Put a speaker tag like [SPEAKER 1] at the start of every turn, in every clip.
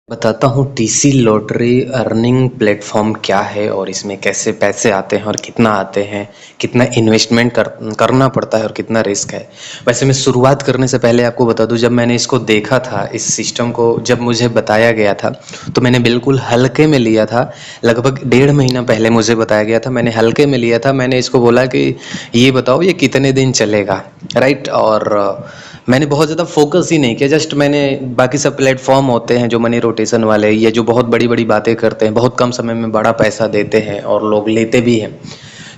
[SPEAKER 1] बताता हूँ TC lottery earning platform क्या है और इसमें कैसे पैसे आते हैं और कितना आते हैं, कितना इन्वेस्टमेंट करना पड़ता है और कितना रिस्क है। वैसे मैं शुरुआत करने से पहले आपको बता दूं, जब मैंने इसको देखा था, इस सिस्टम को जब मुझे बताया गया था तो मैंने बिल्कुल हल्के में लिया था। लगभग 1.5 महीना पहले मुझे बताया गया था, मैंने हल्के में लिया था। मैंने इसको बोला कि ये बताओ ये कितने दिन चलेगा, राइट। और मैंने बहुत ज़्यादा फोकस ही नहीं किया, जस्ट मैंने बाकी सब प्लेटफॉर्म होते हैं जो मनी रोटेशन वाले, ये जो बहुत बड़ी बड़ी बातें करते हैं, बहुत कम समय में बड़ा पैसा देते हैं और लोग लेते भी हैं।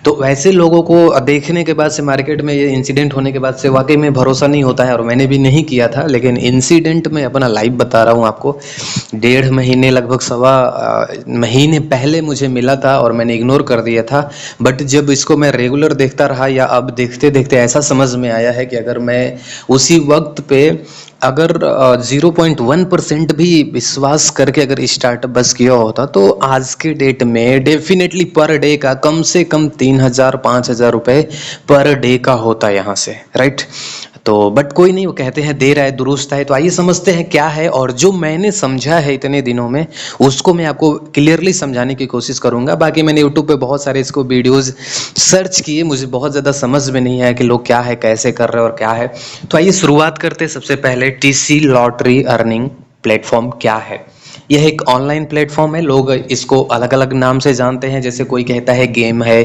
[SPEAKER 1] तो वैसे लोगों को देखने के बाद से, मार्केट में ये इंसिडेंट होने के बाद से वाकई में भरोसा नहीं होता है और मैंने भी नहीं किया था। लेकिन इंसिडेंट में अपना लाइव बता रहा हूँ आपको। 1.5 महीने, लगभग सवा महीने पहले मुझे मिला था और मैंने इग्नोर कर दिया था। बट जब इसको मैं रेगुलर देखता रहा, या अब देखते देखते ऐसा समझ में आया है कि अगर मैं उसी वक्त पे अगर 0.1% भी विश्वास करके अगर स्टार्टअप बस किया होता तो आज के डेट में डेफिनेटली पर डे का कम से कम 3,000-5,000 रुपए पर डे का होता यहाँ से, राइट। तो बट कोई नहीं, वो कहते हैं देर आए दुरुस्त आए। तो आइए समझते हैं क्या है, और जो मैंने समझा है इतने दिनों में उसको मैं आपको क्लियरली समझाने की कोशिश करूंगा। बाकी मैंने यूट्यूब पे बहुत सारे इसको वीडियोस सर्च किए, मुझे बहुत ज़्यादा समझ में नहीं आया कि लोग क्या है, कैसे कर रहे हैं और क्या है। तो आइए शुरुआत करते हैं। सबसे पहले टीसी लॉटरी अर्निंग प्लेटफॉर्म क्या है। यह एक ऑनलाइन प्लेटफॉर्म है, लोग इसको अलग अलग नाम से जानते हैं। जैसे कोई कहता है गेम है,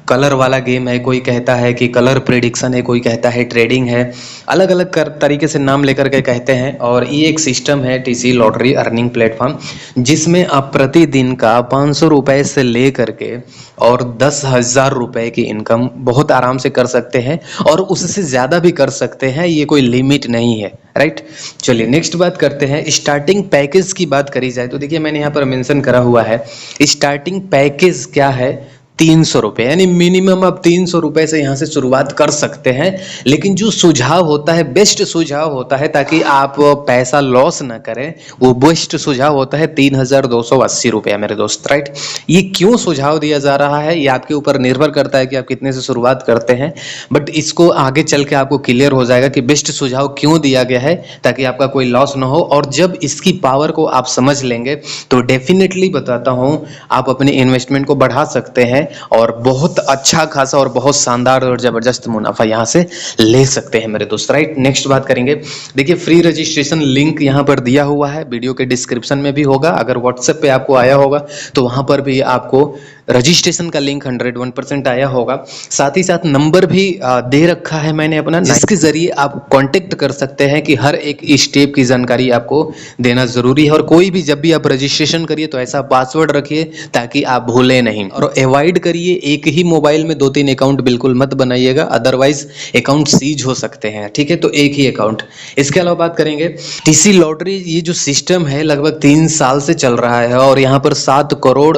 [SPEAKER 1] कलर वाला गेम है, कोई कहता है कि कलर प्रेडिक्शन है, कोई कहता है ट्रेडिंग है। अलग अलग तरीके से नाम लेकर के कहते हैं। और ये एक सिस्टम है टीसी लॉटरी अर्निंग प्लेटफॉर्म, जिसमें आप प्रतिदिन का 500 रुपए से ले करके और 10,000 रुपए की इनकम बहुत आराम से कर सकते हैं, और उससे ज़्यादा भी कर सकते हैं। ये कोई लिमिट नहीं है, राइट। चलिए नेक्स्ट बात करते हैं। स्टार्टिंग पैकेज की बात करी जाए तो देखिए, मैंने यहाँ पर मेंशन करा हुआ है स्टार्टिंग पैकेज क्या है, 300 रुपये। यानी मिनिमम आप 300 रुपये से यहाँ से शुरुआत कर सकते हैं। लेकिन जो सुझाव होता है, बेस्ट सुझाव होता है, ताकि आप पैसा लॉस ना करें, वो बेस्ट सुझाव होता है 3,280 रुपये मेरे दोस्त, राइट। ये क्यों सुझाव दिया जा रहा है, ये आपके ऊपर निर्भर करता है कि आप कितने से शुरुआत करते हैं। बट इसको आगे चल के आपको क्लियर हो जाएगा कि बेस्ट सुझाव क्यों दिया गया है, ताकि आपका कोई लॉस ना हो। और जब इसकी पावर को आप समझ लेंगे तो डेफिनेटली बताता हूँ, आप अपने इन्वेस्टमेंट को बढ़ा सकते हैं और बहुत अच्छा खासा और बहुत शानदार और जबरदस्त मुनाफा यहाँ से ले सकते हैं मेरे दोस्त, राइट। नेक्स्ट बात करेंगे। देखिए, फ्री रजिस्ट्रेशन लिंक यहाँ पर दिया हुआ है, वीडियो के डिस्क्रिप्शन में भी होगा। अगर व्हाट्सएप पे आपको आया होगा तो वहां पर भी आपको रजिस्ट्रेशन का लिंक 101% आया होगा। साथ ही साथ नंबर भी दे रखा है मैंने अपना, जिसके जरिए आप कांटेक्ट कर सकते हैं कि हर एक स्टेप की जानकारी आपको देना जरूरी है। और कोई भी जब भी आप रजिस्ट्रेशन करिए तो ऐसा पासवर्ड रखिए ताकि आप भूलें नहीं, और अवॉइड करिए एक ही मोबाइल में 2-3 अकाउंट बिल्कुल मत बनाइएगा, अदरवाइज अकाउंट सीज हो सकते हैं, ठीक है। तो एक ही अकाउंट। इसके अलावा बात करेंगे टीसी लॉटरी, ये जो सिस्टम है लगभग 3 साल से चल रहा है और यहाँ पर 7 करोड़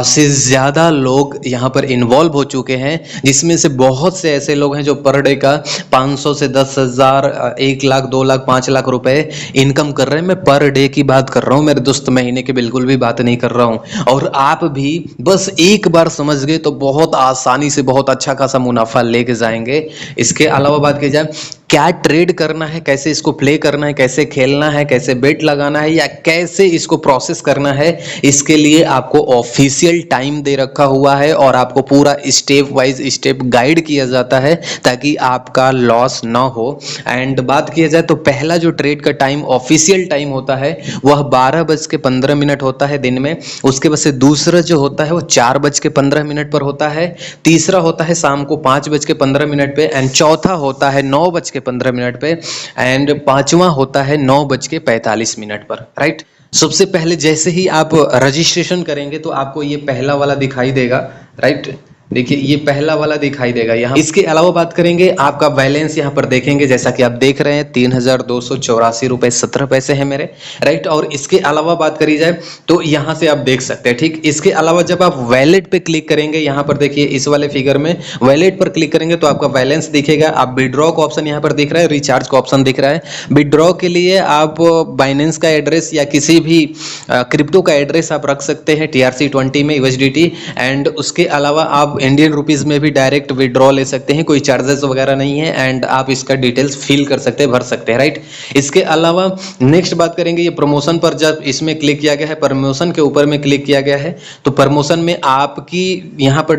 [SPEAKER 1] से ज्यादा लोग यहाँ पर इन्वॉल्व हो चुके हैं, जिसमें से बहुत से ऐसे लोग हैं जो पर डे का 500 से 10,000, 1 लाख, 2 लाख, 5 लाख रुपए इनकम कर रहे हैं। मैं पर डे की बात कर रहा हूँ मेरे दोस्त, महीने की बिल्कुल भी बात नहीं कर रहा हूँ। और आप भी बस एक बार समझ गए तो बहुत आसानी से बहुत अच्छा खासा मुनाफा लेके जाएंगे। इसके अलावा बात की जाए, क्या ट्रेड करना है, कैसे इसको प्ले करना है, कैसे खेलना है, कैसे बेट लगाना है, या कैसे इसको प्रोसेस करना है, इसके लिए आपको ऑफिशियल टाइम दे रखा हुआ है और आपको पूरा स्टेप वाइज स्टेप गाइड किया जाता है ताकि आपका लॉस ना हो। एंड बात किया जाए तो पहला जो ट्रेड का टाइम, ऑफिशियल टाइम होता है, वह 12:15 होता है दिन में। उसके बाद से दूसरा जो होता है वो 4:15 पर होता है। तीसरा होता है शाम को 5:15 पे, एंड चौथा होता है 9:15 पे, एंड पांचवा होता है 9:45 पर, राइट। सबसे पहले जैसे ही आप रजिस्ट्रेशन करेंगे तो आपको ये पहला वाला दिखाई देगा, राइट। देखिए, ये पहला वाला दिखाई देगा यहाँ। इसके अलावा बात करेंगे, आपका बैलेंस यहाँ पर देखेंगे, जैसा कि आप देख रहे हैं 3,284 रुपए 17 पैसे है मेरे, राइट। और इसके अलावा बात करी जाए तो यहाँ से आप देख सकते हैं, ठीक। इसके अलावा जब आप वैलेट पे क्लिक करेंगे, यहाँ पर देखिए इस वाले फिगर में वैलेट पर क्लिक करेंगे तो आपका बैलेंस दिखेगा। आप विड्रॉ का ऑप्शन यहाँ पर दिख रहा है, रिचार्ज का ऑप्शन दिख रहा है। विड्रॉ के लिए आप बाइनेंस का एड्रेस या किसी भी क्रिप्टो का एड्रेस आप रख सकते हैं TRC20 में USDT। एंड उसके अलावा आप इंडियन रुपीज़ में भी डायरेक्ट विड्रॉ ले सकते हैं, कोई चार्जेस वगैरह नहीं है एंड आप इसका डिटेल्स फिल कर सकते हैं, भर सकते हैं, राइट। इसके अलावा नेक्स्ट बात करेंगे, ये प्रमोशन पर जब इसमें क्लिक किया गया है, प्रमोशन के ऊपर में क्लिक किया गया है, तो प्रमोशन में आपकी यहाँ पर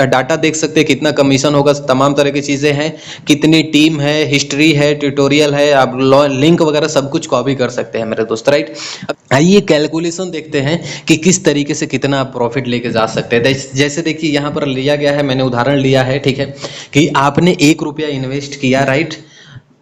[SPEAKER 1] डाटा देख सकते हैं, कितना कमीशन होगा, तमाम तरह की चीज़ें हैं, कितनी टीम है, हिस्ट्री है, ट्यूटोरियल है, आप लिंक वगैरह सब कुछ कॉपी कर सकते हैं मेरे दोस्त, राइट। आइए कैलकुलेशन देखते हैं कि किस तरीके से कितना आप प्रॉफिट लेके जा सकते हैं। जैसे देखिए यहाँ पर लिया गया है, मैंने उदाहरण लिया है, ठीक है, कि आपने 1 रुपया इन्वेस्ट किया, राइट,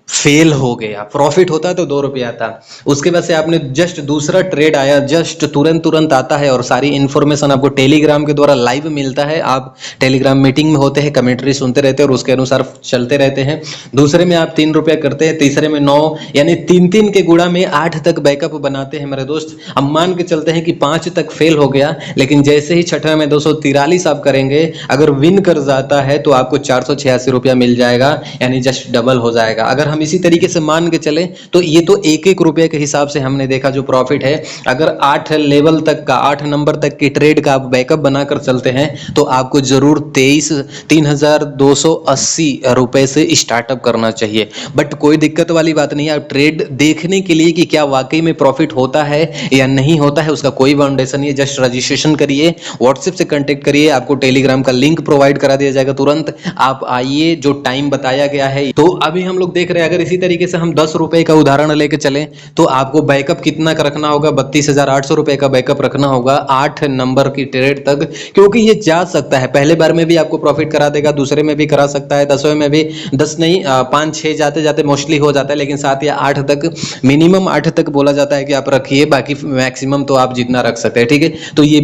[SPEAKER 1] फेल हो गया, प्रॉफिट होता तो 2 रुपया आता, उसके बाद से आपने जस्ट दूसरा ट्रेड आया, जस्ट तुरंत आता है और सारी इन्फॉर्मेशन आपको टेलीग्राम के द्वारा लाइव मिलता है, आप टेलीग्राम मीटिंग में होते हैं, कमेंट्री सुनते रहते हैं और उसके अनुसार चलते रहते हैं। दूसरे में आप 3 रुपया करते हैं, तीसरे में 9, यानी 3 के गुणा में 8 तक बैकअप बनाते हैं मेरे दोस्त। अब मान के चलते हैं कि 5 तक फेल हो गया, लेकिन जैसे ही छठवें में 243 आप करेंगे, अगर विन कर जाता है तो आपको 486 रुपया मिल जाएगा, यानी जस्ट डबल हो जाएगा। अगर हम इसी तरीके से मान के चले तो ये तो 1 रुपये के हिसाब से हमने देखा जो प्रॉफिट है। अगर 8 लेवल तक का, 8 नंबर तक की ट्रेड का आप बैकअप बनाकर चलते हैं तो आपको जरूर 3,280 रुपए से स्टार्टअप करना चाहिए। बट कोई दिक्कत वाली बात नहीं है, आप ट्रेड देखने के लिए कि क्या वाकई में प्रॉफिट होता है या नहीं होता है, उसका कोई फाउंडेशन नहीं है। जस्ट रजिस्ट्रेशन करिए, व्हाट्सएप से कांटेक्ट करिए, आपको टेलीग्राम का लिंक प्रोवाइड करा दिया जाएगा, तुरंत आप आइए, जो टाइम बताया गया है। तो अभी हम लोग देख रहे हैं, अगर इसी तरीके से हम 10 रुपए का उदाहरण लेके चले तो आपको बैकअप कितना का रखना होगा, 32,800 रुपए का बैकअप रखना होगा 8 नंबर की ट्रेड तक, क्योंकि ये जा सकता है, पहले बार में भी आपको प्रॉफिट करा देगा, दूसरे में भी करा सकता है, 10वें में भी, 10 नहीं 5-6 जाते जाते मोस्टली हो जाता है, लेकिन 7 या 8 तक, मिनिमम 8 तक बोला जाता है कि आप रखिए, बाकी मैक्सिमम तो आप जितना रख सकते हैं, ठीक है। तो ये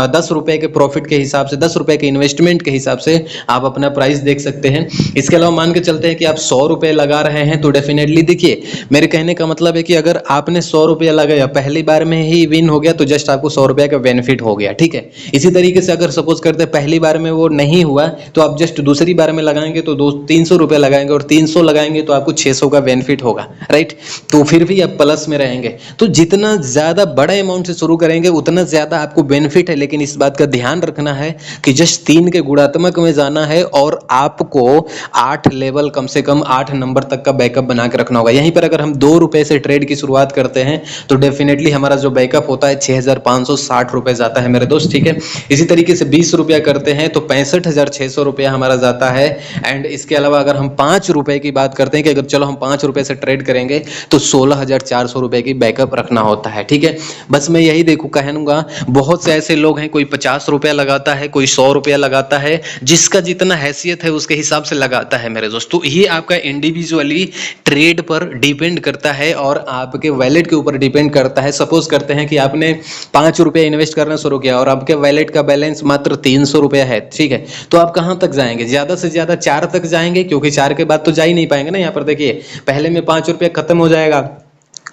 [SPEAKER 1] 10 रुपए के प्रॉफिट के हिसाब से, 10 रुपए के इन्वेस्टमेंट के हिसाब से आप अपना प्राइस देख सकते हैं। इसके अलावा मान के चलते हैं कि आप 100 रुपए लगा रहे हैं, तो डेफिनेटली देखिए, मेरे कहने का मतलब है कि अगर आपने 100 रुपया लगाया, पहली बार में ही विन हो गया, तो जस्ट आपको 100 रुपया का बेनिफिट हो गया, ठीक है। इसी तरीके से अगर सपोज करते हैं पहली बार में वो नहीं हुआ, तो आप जस्ट दूसरी बार में लगाएंगे तो 300 रुपया लगाएंगे, और 300 लगाएंगे तो आपको 600 का बेनिफिट होगा, राइट। तो फिर भी आप प्लस में रहेंगे। तो जितना ज्यादा बड़ा अमाउंट से शुरू करेंगे उतना ज्यादा आपको बेनिफिट है, लेकिन इस बात का ध्यान रखना है कि जस्ट 3 के गुणात्मक में जाना है और आपको 8 लेवल, कम से कम 8 नंबर तक का बैकअप बना के रखना होगा। यहीं पर अगर हम 2 रुपए से ट्रेड की शुरुआत करते हैं तो डेफिनेटली हमारा जो बैकअप होता है 6,560 रुपए जाता है मेरे दोस्त, ठीक है। इसी तरीके से 20 रुपया करते हैं तो 65,600 रुपया हमारा जाता है। एंड इसके अलावा अगर हम 5 रुपए की बात करते हैं कि अगर चलो हम 5 रुपए से ट्रेड करेंगे तो 16,400 रुपए की बैकअप रखना होता है, ठीक है। बस मैं यही कहूंगा, बहुत से ऐसे लोग हैं, कोई 50 रुपया लगाता है, कोई 100 रुपया लगाता है, जिसका जितना हैसियत है उसके हिसाब से लगाता है मेरे दोस्तों। ये आपका इंडिविजुअली ट्रेड पर डिपेंड करता है और आपके वैलेट के ऊपर डिपेंड करता है। सपोज करते हैं कि आपने 5 रुपया इन्वेस्ट करना शुरू किया और आपके वैलेट का बैलेंस मात्र 300 रुपया है, ठीक है। तो आप कहां तक जाएंगे? ज्यादा से ज्यादा 4 तक जाएंगे, क्योंकि 4 के बाद तो जा ही नहीं पाएंगे ना। यहाँ पर देखिए, पहले में 5 रुपया खत्म हो जाएगा,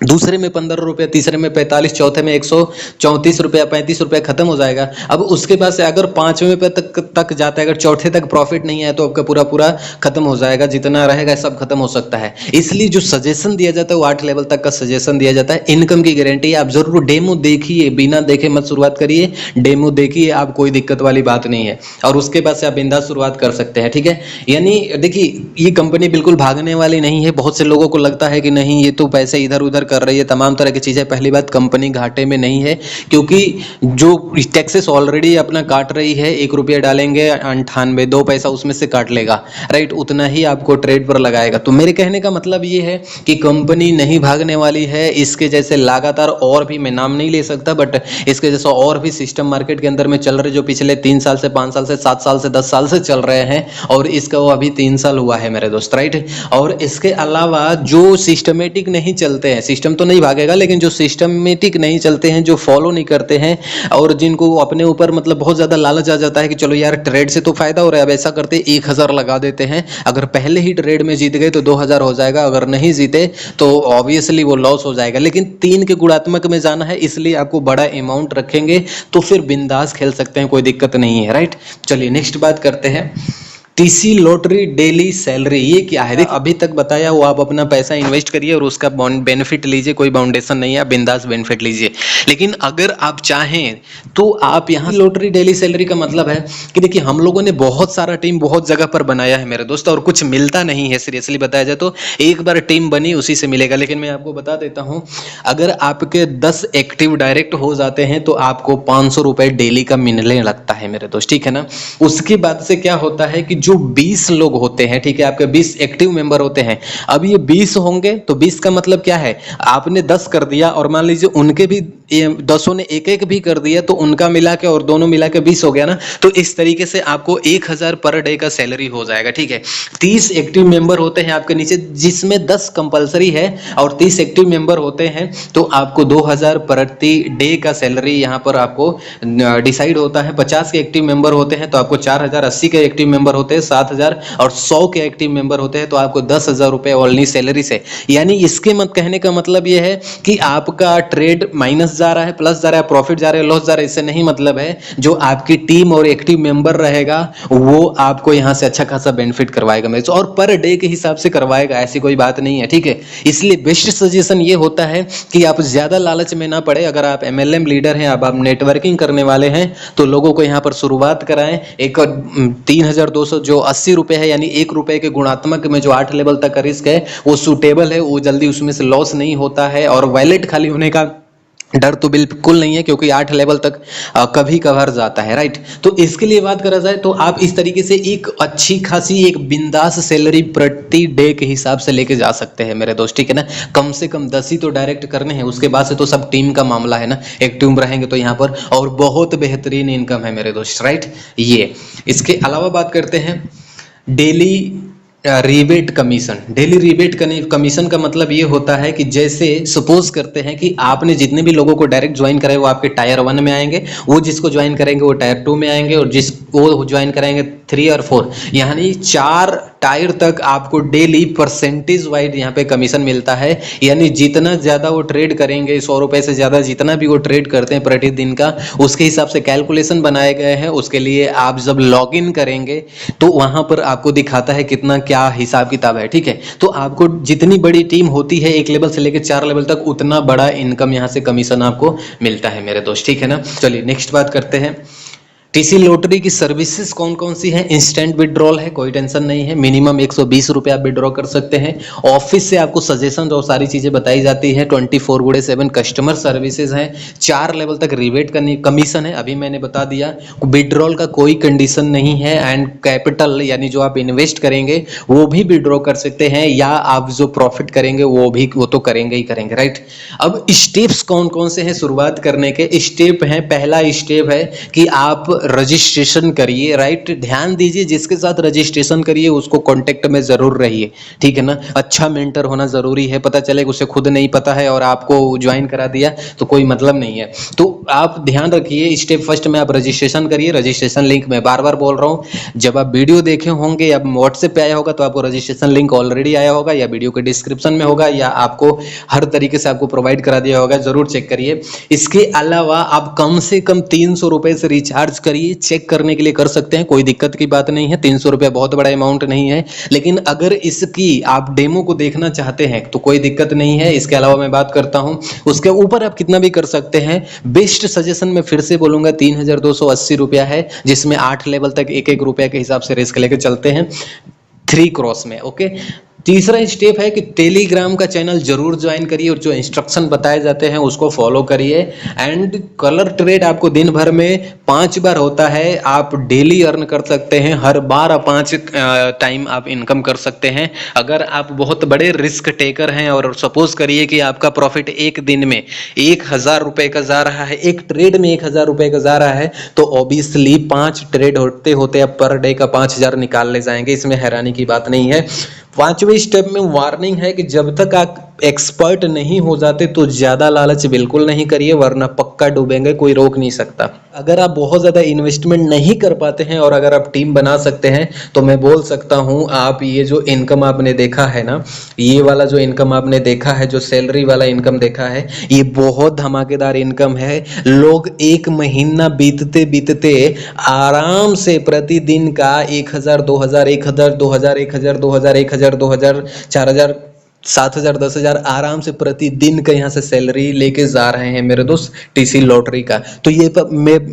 [SPEAKER 1] दूसरे में 15 रुपया, तीसरे में 45, चौथे में 134 रुपया, 35 रुपया खत्म हो जाएगा। अब उसके बाद से अगर 5वें पे तक जाता है, अगर चौथे तक प्रॉफिट नहीं है तो आपका पूरा खत्म हो जाएगा, जितना रहेगा सब खत्म हो सकता है। इसलिए जो सजेशन दिया जाता है वो 8 लेवल तक का सजेशन दिया जाता है। इनकम की गारंटी आप जरूर डेमो देखिए, बिना देखे मत शुरुआत करिए, डेमो देखिए आप, कोई दिक्कत वाली बात नहीं है, और उसके बाद से आप बिंदास शुरुआत कर सकते हैं, ठीक है। यानी देखिए, ये कंपनी बिल्कुल भागने वाली नहीं है। बहुत से लोगों को लगता है कि नहीं ये तो पैसे इधर उधर कर रही है, तमाम तरह की चीजें। पहली बात, कंपनी घाटे में नहीं है, क्योंकि जो टैक्सेस ऑलरेडी अपना काट रही है, 1 रुपया डालेंगे 98 2 पैसा उसमें से काट लेगा, राइट, उतना ही आपको ट्रेड पर लगाएगा। तो मेरे कहने का मतलब ये है कि कंपनी नहीं भागने वाली है। इसके जैसे लगातार और भी, मैं नाम नहीं ले सकता, बट इसके जैसा और भी सिस्टम मार्केट के अंदर में चल रहे, जो पिछले 3 साल से 5 साल से 7 साल से 10 साल से चल रहे हैं, और इसका वो अभी 3 साल हुआ है मेरे दोस्त, राइट। और इसके अलावा जो सिस्टमेटिक नहीं चलते हैं, सिस्टम तो नहीं भागेगा, लेकिन जो सिस्टमेटिक नहीं चलते हैं, जो फॉलो नहीं करते हैं, और जिनको अपने ऊपर मतलब बहुत ज्यादा लालच आ जाता है कि चलो यार ट्रेड से तो फायदा हो रहा है, अब ऐसा करते 1000 लगा देते हैं, अगर पहले ही ट्रेड में जीत गए तो 2000 हो जाएगा, अगर नहीं जीते तो ऑब्वियसली वो लॉस हो जाएगा। लेकिन 3 के गुणात्मक में जाना है, इसलिए आपको बड़ा अमाउंट रखेंगे तो फिर बिंदास खेल सकते हैं, कोई दिक्कत नहीं है, राइट। चलिए नेक्स्ट बात करते हैं। टीसी लॉटरी डेली सैलरी ये क्या है? देखिए अभी तक बताया वो आप अपना पैसा इन्वेस्ट करिए और उसका बेनिफिट लीजिए, कोई बाउंडेशन नहीं है, आप बिंदास बेनिफिट लीजिए। लेकिन अगर आप चाहें तो आप यहाँ लॉटरी डेली सैलरी का मतलब है कि देखिए हम लोगों ने बहुत सारा टीम बहुत जगह पर बनाया है मेरे दोस्त, और कुछ मिलता नहीं है। सीरियसली बताया जाए तो एक बार टीम बनी उसी से मिलेगा। लेकिन मैं आपको बता देता हूँ, अगर आपके 10 एक्टिव डायरेक्ट हो जाते हैं तो आपको 500 रुपए डेली का मिलने लगता है मेरे दोस्त, ठीक है ना। उसके बाद से क्या होता है कि जो 20 लोग होते हैं, ठीक है, आपके 20 एक्टिव मेंबर होते हैं। अब ये 20 होंगे तो 20 का मतलब क्या है, आपने 10 कर दिया और मान लीजिए उनके भी 10 ने एक एक भी कर दिया तो उनका मिला के और दोनों मिला के 20 हो गया ना। तो इस तरीके से आपको 1000 पर डे का सैलरी हो जाएगा, ठीक है। 30 एक्टिव मेंबर होते हैं आपके नीचे, जिसमें 10 कंपलसरी है और 30 एक्टिव मेंबर होते हैं, तो आपको 2000 प्रति डे का सैलरी यहाँ पर आपको डिसाइड होता है। 50 के एक्टिव मेंबर होते हैं तो आपको 4000, 80 के एक्टिव मेंबर होते हैं 7000 और 100 के एक्टिव मेंबर होते हैं तो आपको 10,000 रुपए ओनली सैलरी से। यानी इसके मत कहने का मतलब यह है कि आपका ट्रेड माइनस जा रहा है, प्लस जा रहा है, प्रॉफिट जा रहा है, लॉस जा रहा है, इससे नहीं मतलब है। जो आपकी टीम और एक्टिव मेंबर रहेगा वो आपको यहाँ से अच्छा खासा बेनिफिट करवाएगा मेरे, और पर डे के हिसाब से करवाएगा, ऐसी कोई बात नहीं है, ठीक है। इसलिए बेस्ट सजेशन ये होता है कि आप ज्यादा लालच में ना पड़े। अगर आप MLM लीडर हैं, आप नेटवर्किंग करने वाले हैं, तो लोगों को यहाँ पर शुरुआत कराएं। एक 3200 जो 80 रुपए है, यानी 1 रुपए के गुणात्मक में जो 8 लेवल तक का रिस्क है वो सूटेबल है, वो जल्दी उसमें से लॉस नहीं होता है, और वैलेट खाली होने का डर तो बिल्कुल नहीं है, क्योंकि 8 लेवल तक कभी कभार जाता है, राइट। तो इसके लिए बात करा जाए तो आप इस तरीके से एक अच्छी खासी एक बिंदास सैलरी प्रति डे के हिसाब से लेके जा सकते हैं मेरे दोस्त, ठीक है ना। कम से कम 10 ही तो डायरेक्ट करने हैं, उसके बाद से तो सब टीम का मामला है ना, एक टीम रहेंगे तो यहाँ पर और बहुत बेहतरीन इनकम है मेरे दोस्त, राइट। ये इसके अलावा बात करते हैं daily rebate commission. Daily rebate commission का मतलब ये होता है कि जैसे सपोज करते हैं कि आपने जितने भी लोगों को डायरेक्ट ज्वाइन कराए वो आपके टायर 1 में आएंगे, वो जिसको ज्वाइन करेंगे वो टायर 2 में आएंगे, और जिसको ज्वाइन कराएंगे 3 और 4, यानी 4 टायर तक आपको डेली परसेंटेज वाइज यहाँ पे कमीशन मिलता है। यानी जितना ज्यादा वो ट्रेड करेंगे, 100 रुपए से ज्यादा जितना भी वो ट्रेड करते हैं प्रतिदिन का, उसके हिसाब से कैलकुलेशन बनाए गए हैं। उसके लिए आप जब लॉग इन करेंगे तो वहां पर आपको दिखाता है कितना क्या हिसाब किताब है, ठीक है। तो आपको जितनी बड़ी टीम होती है 1 लेवल से लेकर 4 लेवल तक, उतना बड़ा इनकम यहाँ से कमीशन आपको मिलता है मेरे दोस्त, ठीक है ना। चलिए नेक्स्ट बात करते हैं। टीसी लॉटरी की सर्विसेज कौन कौन सी है? इंस्टेंट विड्रॉल है, कोई टेंशन नहीं है, मिनिमम 120 रुपए आप विड्रॉ कर सकते हैं। ऑफिस से आपको सजेशन और सारी चीजें बताई जाती है। 24/7 कस्टमर सर्विसेज है। 4 लेवल तक रिबेट करनी कमीशन है, अभी मैंने बता दिया। विड्रॉल का कोई कंडीशन नहीं है, एंड कैपिटल यानी जो आप इन्वेस्ट करेंगे वो भी विड्रॉ कर सकते हैं, या आप जो प्रॉफिट करेंगे वो तो करेंगे ही करेंगे, राइट। अब स्टेप्स कौन कौन से हैं शुरुआत करने के? स्टेप है, पहला स्टेप है कि आप रजिस्ट्रेशन करिए, राइट। ध्यान दीजिए, जिसके साथ रजिस्ट्रेशन करिए उसको कांटेक्ट में जरूर रहिए, ठीक है ना। अच्छा मेंटर होना जरूरी है, पता चले उसे खुद नहीं पता है और आपको ज्वाइन करा दिया तो कोई मतलब नहीं है। तो आप ध्यान रखिए, स्टेप फर्स्ट में आप रजिस्ट्रेशन करिए। रजिस्ट्रेशन लिंक मैं बार बार बोल रहा हूँ, जब आप वीडियो देखे होंगे या व्हाट्सएप पे आया होगा तो आपको रजिस्ट्रेशन लिंक ऑलरेडी आया होगा, या वीडियो के डिस्क्रिप्शन में होगा, या आपको हर तरीके से आपको प्रोवाइड करा दिया होगा, जरूर चेक करिए। इसके अलावा आप कम से कम 300 रुपए से रिचार्ज करिए, चेक करने के लिए कर सकते हैं, कोई दिक्कत की बात नहीं है। 300 रुपया बहुत बड़ा अमाउंट नहीं है, लेकिन अगर इसकी आप डेमो को देखना चाहते हैं तो कोई दिक्कत नहीं है। इसके अलावा मैं बात करता हूं, उसके ऊपर आप कितना भी कर सकते हैं। बेस्ट सजेशन मैं फिर से बोलूंगा 3280 रुपया है, जिसमें 8 लेवल तक 1-1 रुपया के हिसाब से रिस्क लेके चलते हैं 3 क्रॉस में, ओके। तीसरा स्टेप है कि टेलीग्राम का चैनल जरूर ज्वाइन करिए और जो इंस्ट्रक्शन बताए जाते हैं उसको फॉलो करिए। एंड कलर ट्रेड आपको दिन भर में 5 बार होता है, आप डेली अर्न कर सकते हैं, हर बार 5 टाइम आप इनकम कर सकते हैं। अगर आप बहुत बड़े रिस्क टेकर हैं और सपोज करिए कि आपका प्रॉफिट एक दिन में 1000 रुपए का जा रहा है, एक ट्रेड में 1000 रुपए का जा रहा है, तो ऑब्वियसली 5 ट्रेड होते होते आप पर डे का 5000 निकाल ले जाएंगे, इसमें हैरानी की बात नहीं है। 5वें स्टेप में वार्निंग है कि जब तक एक्सपर्ट नहीं हो जाते तो ज़्यादा लालच बिल्कुल नहीं करिए, वरना पक्का डूबेंगे, कोई रोक नहीं सकता। अगर आप बहुत ज़्यादा इन्वेस्टमेंट नहीं कर पाते हैं और अगर आप टीम बना सकते हैं तो मैं बोल सकता हूँ, आप ये जो इनकम आपने देखा है ना, ये वाला जो इनकम आपने देखा है, जो सैलरी वाला इनकम देखा है, ये बहुत धमाकेदार इनकम है। लोग एक महीना बीतते बीतते आराम से प्रतिदिन का 1000, 2000, 1000, 2000, 1000, 2000, 1000, 2000, 4000, 7000, 10,000 आराम से प्रतिदिन का यहाँ से सैलरी लेके जा रहे हैं मेरे दोस्त टीसी लॉटरी का। तो ये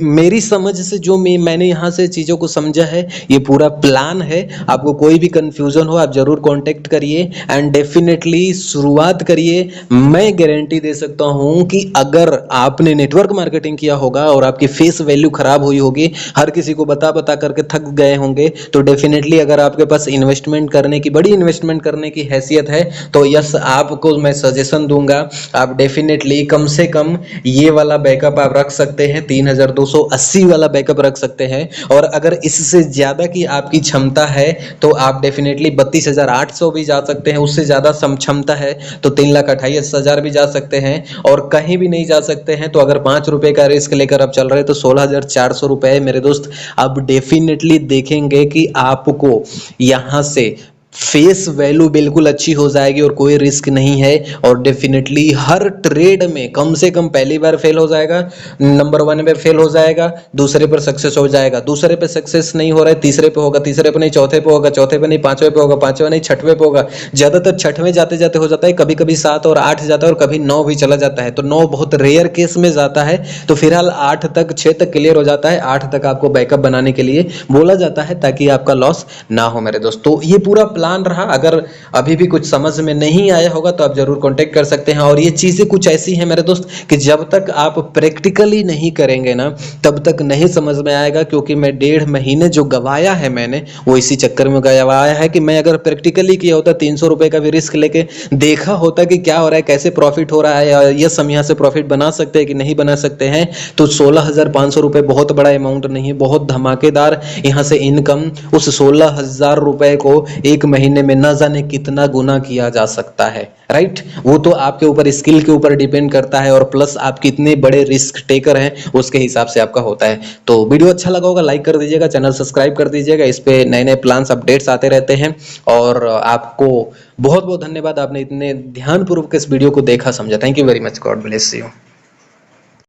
[SPEAKER 1] मेरी समझ से जो मैंने यहाँ से चीज़ों को समझा है, ये पूरा प्लान है। आपको कोई भी कंफ्यूजन हो आप जरूर कांटेक्ट करिए एंड डेफिनेटली शुरुआत करिए। मैं गारंटी दे सकता हूँ कि अगर आपने नेटवर्क मार्केटिंग किया होगा और आपकी फेस वैल्यू खराब हुई होगी, हर किसी को बता बता करके थक गए होंगे, तो डेफिनेटली अगर आपके पास इन्वेस्टमेंट करने की, बड़ी इन्वेस्टमेंट करने की हैसियत है, तो यस आपको मैं सजेशन दूंगा, आप डेफिनेटली कम से कम ये वाला बैकअप आप रख सकते हैं, 3280 वाला बैकअप रख सकते हैं। और अगर इससे ज्यादा की आपकी क्षमता है तो आप डेफिनेटली 32,800 भी जा सकते हैं। उससे ज्यादा क्षमता है तो 3,28,000 भी जा सकते हैं। और कहीं भी नहीं जा सकते हैं तो अगर 5 रुपए का रिस्क लेकर आप चल रहे हैं तो 16,400 रुपए मेरे दोस्त आप डेफिनेटली देखेंगे कि आपको यहां से फेस वैल्यू बिल्कुल अच्छी हो जाएगी और कोई रिस्क नहीं है। और डेफिनेटली हर ट्रेड में कम से कम पहली बार फेल हो जाएगा, नंबर 1 पे फेल हो जाएगा, दूसरे पर सक्सेस हो जाएगा, दूसरे पे सक्सेस नहीं हो रहा है तीसरे पे होगा, तीसरे पे नहीं चौथे पे होगा, चौथे पे नहीं पांचवें पे होगा, पांचवें नहीं छठवें पे होगा, ज्यादातर छठवें जाते जाते हो जाता है, कभी कभी 7 और 8 जाता है और कभी 9 भी चला जाता है। तो 9 बहुत रेयर केस में जाता है। तो फिलहाल 8 तक 6 तक क्लियर हो जाता है, 8 तक आपको बैकअप बनाने के लिए बोला जाता है ताकि आपका लॉस ना हो मेरे दोस्त। तो ये पूरा प्लान रहा। अगर अभी भी कुछ समझ में नहीं आया होगा तो आप जरूर कांटेक्ट कर सकते हैं। और ये चीजें कुछ ऐसी हैं मेरे दोस्त कि जब तक आप प्रैक्टिकली नहीं करेंगे ना तब तक नहीं समझ में आएगा। क्योंकि मैं 1.5 महीने जो गवाया है मैंने, वो इसी चक्कर में गवाया है कि मैं अगर प्रैक्टिकली किया होता, 300 रुपए का भी रिस्क लेके देखा होता कि क्या हो रहा है, कैसे प्रॉफिट हो रहा है, यस हम यहाँ से प्रॉफिट बना सकते हैं कि नहीं बना सकते हैं, तो 16,500 रुपए बहुत बड़ा अमाउंट नहीं है, बहुत धमाकेदार यहाँ से इनकम। उस 16,000 रुपए को एक महीने में न जाने कितना गुना किया जा सकता है, राइट। वो तो आपके ऊपर, स्किल के ऊपर डिपेंड करता है और प्लस आप कितने बड़े रिस्क टेकर हैं उसके हिसाब से आपका होता है। तो वीडियो अच्छा लगा होगा लाइक कर दीजिएगा, चैनल सब्सक्राइब कर दीजिएगा, इस पे नए नए प्लान्स अपडेट्स आते रहते हैं। और आपको बहुत बहुत धन्यवाद, आपने इतने ध्यानपूर्वक इस वीडियो को देखा समझा। Thank you very much, God bless you.